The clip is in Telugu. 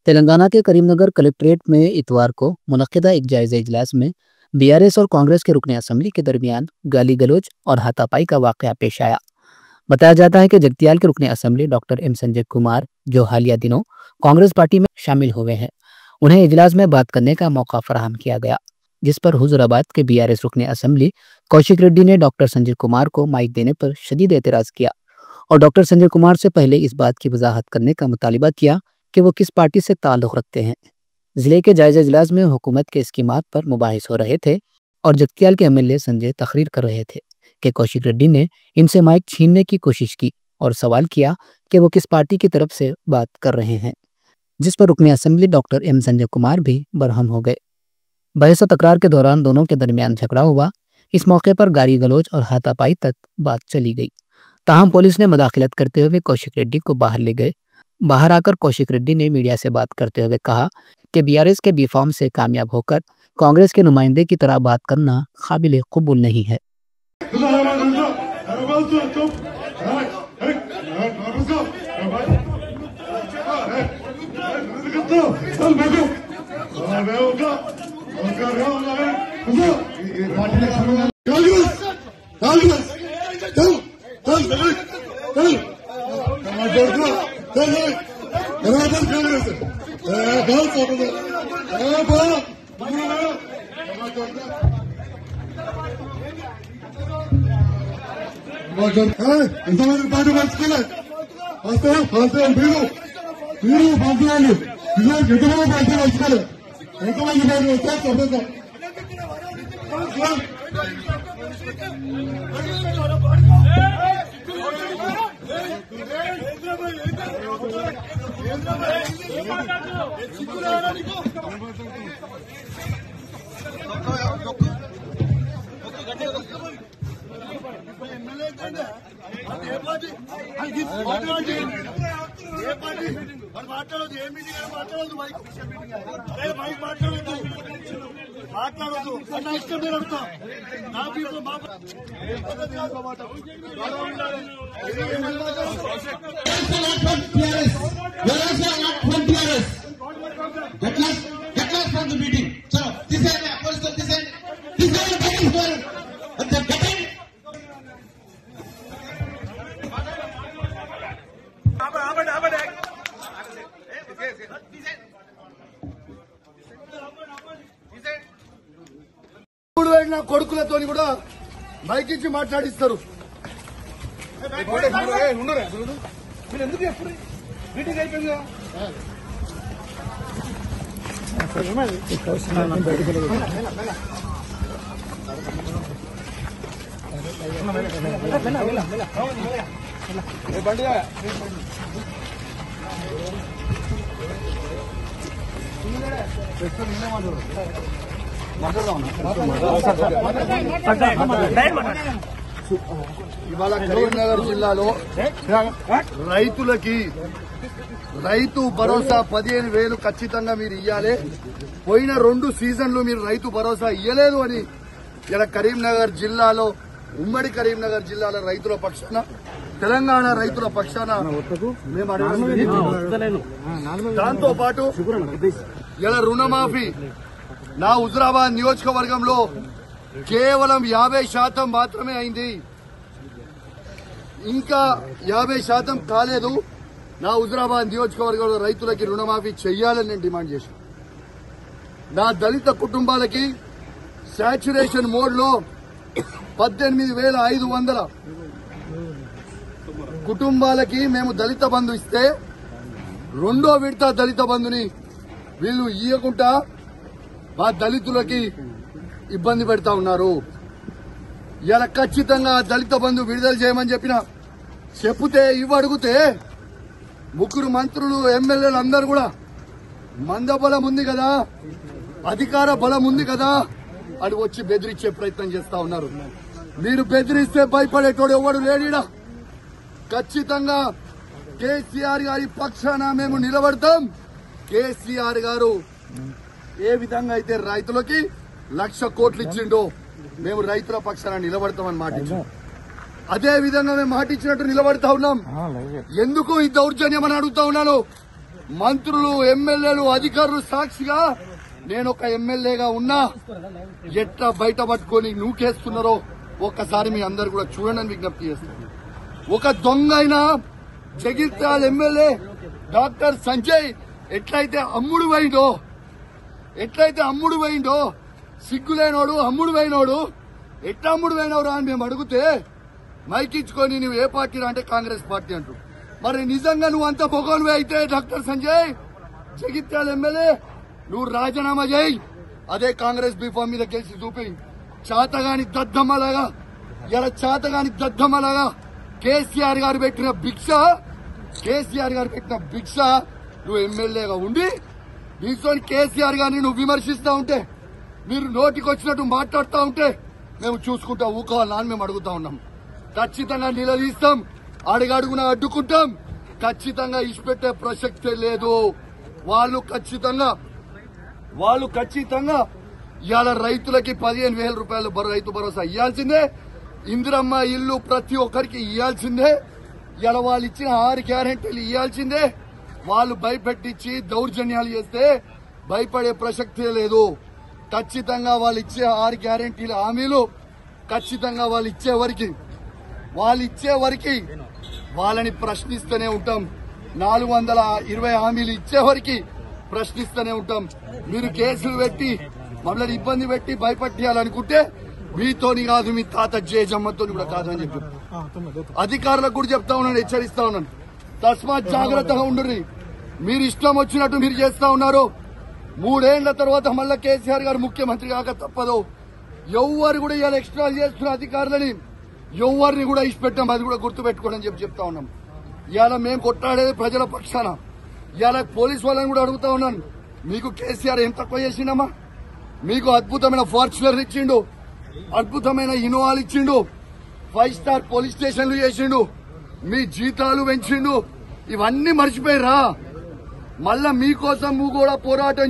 तेलंगाना के करीमनगर कलेक्ट्रेट में इतवार को मुनक्किदा एक जायजा इजलास में बीआरएस और कांग्रेस के रुकने असम्बली के दरमियान गाली गलौज और हाथापाई का वाकया पेश आया। बताया जाता है कि जगतियाल के रुकने assembly doctor M Sanjay Kumar, जो हालिया दिनों कांग्रेस पार्टी में शामिल हुए हैं, उन्हें इजलास में बात करने का मौका फराहम किया गया, जिस पर हुजूराबाद के बीआरएस रुकने असम्बली कौशिक रेड्डी ने डॉक्टर संजय कुमार को माइक देने पर शदीद एतराज किया और डॉक्टर संजय कुमार से पहले इस बात की वजाहत करने का मुतालिबा किया कि वो किस पार्टी से ताल्लुक़ रखते हैं। जिले के जायजा इजलास में हुकूमत के स्कीमात पर मुबाहिस हो रहे थे और जगतियाल के एमएलए संजय तकरीर कर रहे थे कि कौशिक रेड्डी ने इनसे माइक छीनने की कोशिश की और सवाल किया कि वो किस पार्टी की तरफ से बात कर रहे हैं, जिस पर रुकने assembly doctor M Sanjay Kumar भी बरहम हो गए। बहस तकरार के दौरान दोनों के दरमियान झगड़ा हुआ। इस मौके पर गाली गलौज और हाथापाई तक बात चली गई। ताहम पुलिस ने मुदाखलत करते हुए कौशिक रेड्डी को बाहर ले गए। बाहर आकर कौशिक रेड्डी ने मीडिया से बात करते हुए कहा कि बीआरएस के बी फॉर्म से कामयाब होकर कांग्रेस के नुमाइंदे की तरह बात करना काबिल कबूल नहीं है। ఎంతమంది పార్టీ పంచుకోలేదు మీరు పంచుకోండి ఎంతమంది పార్టీ పంచుకోలేదు ఎంతమంది పార్టీ వస్తే చెప్పండి కొడుకులతో కూడా బైక్ ఇచ్చి మాట్లాడిస్తారు. మీరు ఎందుకు ఎప్పుడు మీటింగ్ అయిపోయిందా? ఇవాళ కరీంనగర్ జిల్లాలో రైతులకి రైతు భరోసా 15,000 ఖచ్చితంగా మీరు ఇయ్యాలి. పోయిన 2 సీజన్లు మీరు రైతు భరోసా ఇయ్యలేదు అని ఇలా కరీంనగర్ జిల్లాలో, ఉమ్మడి కరీంనగర్ జిల్లాలో రైతుల పక్షాన, తెలంగాణ రైతుల పక్షాన దాంతో పాటు ఇలా రుణమాఫీ నా హుజూరాబాద్ నియోజకవర్గంలో కేవలం 50% మాత్రమే అయింది. ఇంకా 50% కాలేదు. నా హుజూరాబాద్ నియోజకవర్గంలో రైతులకి రుణమాఫీ చెయ్యాలని నేను డిమాండ్ చేశాను. నా దళిత కుటుంబాలకి సాచ్యురేషన్ మోడ్ లో 18,500 కుటుంబాలకి మేము దళిత బంధు ఇస్తే, రెండో విడత దళిత బంధుని వీళ్ళు ఇయ్యకుండా మా దళితులకి ఇబ్బంది పెడతా ఉన్నారు. ఇలా ఖచ్చితంగా దళిత బంధు విడుదల చేయమని చెప్తే ఇవ్వడుగుతే 3 మంత్రులు, ఎమ్మెల్యేలు అందరూ కూడా మందబలం ఉంది కదా, అధికార బలం ఉంది కదా అని వచ్చి బెదిరించే ప్రయత్నం చేస్తా ఉన్నారు. మీరు బెదిరిస్తే భయపడేటోడు ఎవడు లేడీడా. ఖచ్చితంగా కేసీఆర్ గారి పక్షాన మేము నిలబడతాం. కేసీఆర్ గారు ఏ విధంగా అయితే రైతులకి 1,00,000 కోట్లు ఇచ్చిండో మేము రైతుల పక్షాన నిలబడతామని మాటిచ్చాం. అదే విధంగా మేము మాటిచ్చినట్టు నిలబడతా ఉన్నాం. ఎందుకు ఈ దౌర్జన్యం అని అడుగుతా ఉన్నాను. మంత్రులు ఎమ్మెల్యేలు అధికారులు సాక్షిగా నేను ఒక ఎమ్మెల్యేగా ఉన్నా ఎట్లా బయట పట్టుకొని నూకేస్తున్నారో ఒక్కసారి మీ అందరు కూడా చూడండి విజ్ఞప్తి చేస్తాను. ఒక దొంగ అయినా జగిత్యాల ఎమ్మెల్యే డాక్టర్ సంజయ్ ఎట్లయితే అమ్ముడు పోయిండో సిగ్గులేనోడు అమ్ముడు పోయినోడు ఎట్లా అమ్ముడు పోయినవరా అని మేము అడిగితే మైకిచ్చుకొని నువ్వు ఏ పార్టీ అంటే కాంగ్రెస్ పార్టీ అంటూ. మరి నిజంగా నువ్వు అంత పొగనువే అయితే డాక్టర్ సంజయ్ జగిత్యాల ఎమ్మెల్యే నువ్వు రాజీనామా చేయి. అదే కాంగ్రెస్ బీఫామ్ మీద గెలిచి చూపి చాతగాని దద్దమ్మలాగా కేసీఆర్ గారు పెట్టిన భిక్ష నువ్వు ఎమ్మెల్యేగా ఉండి నీతో కేసీఆర్ గారిని నువ్వు విమర్శిస్తా ఉంటే, మీరు నోటికి వచ్చినట్టు మాట్లాడుతూ ఉంటే మేము చూసుకుంటా ఊకోవాలని అని మేము అడుగుతా ఉన్నాం. ఖచ్చితంగా నిలదీస్తాం, అడుగడుగున అడ్డుకుంటాం. ఖచ్చితంగా ఇచ్చిపెట్టే ప్రసక్తే లేదు. వాళ్ళు ఖచ్చితంగా ఇవాళ రైతులకి 15,000 రూపాయలు రైతు భరోసా ఇవ్వాల్సిందే. ఇందిరమ్మ ఇల్లు ప్రతి ఒక్కరికి ఇవ్వాల్సిందే. ఇవాళ వాళ్ళు ఇచ్చిన 6 గ్యారెంటీలు ఇవ్వాల్సిందే. వాళ్ళు భయపెట్టించి దౌర్జన్యాలు చేస్తే భయపడే ప్రసక్తే లేదు. ఖచ్చితంగా వాళ్ళు ఇచ్చే 6 గ్యారెంటీల హామీలు ఖచ్చితంగా వాళ్ళు ఇచ్చే వరకు వాళ్ళని ప్రశ్నిస్తూనే ఉంటాం. 420 హామీలు ఇచ్చే వరకు ప్రశ్నిస్తూనే ఉంటాం. మీరు కేసులు పెట్టి మమ్మల్ని ఇబ్బంది పెట్టి భయపట్టియాలనుకుంటే మీతోని కాదు, మీ తాత జేజమ్మతో కూడా కాదని చెప్పి అధికారులకు కూడా చెప్తా ఉన్నాను, హెచ్చరిస్తా ఉన్నాను. తస్మాత్ జాగ్రత్తగా ఉండుర్రి. మీరు ఇష్టం వచ్చినట్టు మీరు చేస్తా ఉన్నారు. 3 ఏళ్ల తర్వాత మళ్ళా కేసీఆర్ గారు ముఖ్యమంత్రి కాక తప్పదు. ఎవరు కూడా ఇలా ఎక్స్ట్రా చేస్తున్న అధికారులని ఎవరిని కూడా ఇచ్చిపెట్టాం, అది కూడా గుర్తుపెట్టుకోండి అని చెప్తా ఉన్నాం. ఇవాళ మేము కొట్లాడేది ప్రజల పక్షాన. ఇవాళ పోలీసు వాళ్ళని కూడా అడుగుతా ఉన్నాను, మీకు కేసీఆర్ ఏం తక్కువ చేసిండమ్మా? మీకు అద్భుతమైన ఫార్చునర్ ఇచ్చిండు, అద్భుతమైన ఇన్నోవాలు ఇచ్చిండు, 5 స్టార్ పోలీస్ స్టేషన్లు చేసిండు, మీ జీతాలు పెంచిండు. ఇవన్నీ మర్చిపోయిరా? మళ్ళా మీకోసం కూడా పోరాటం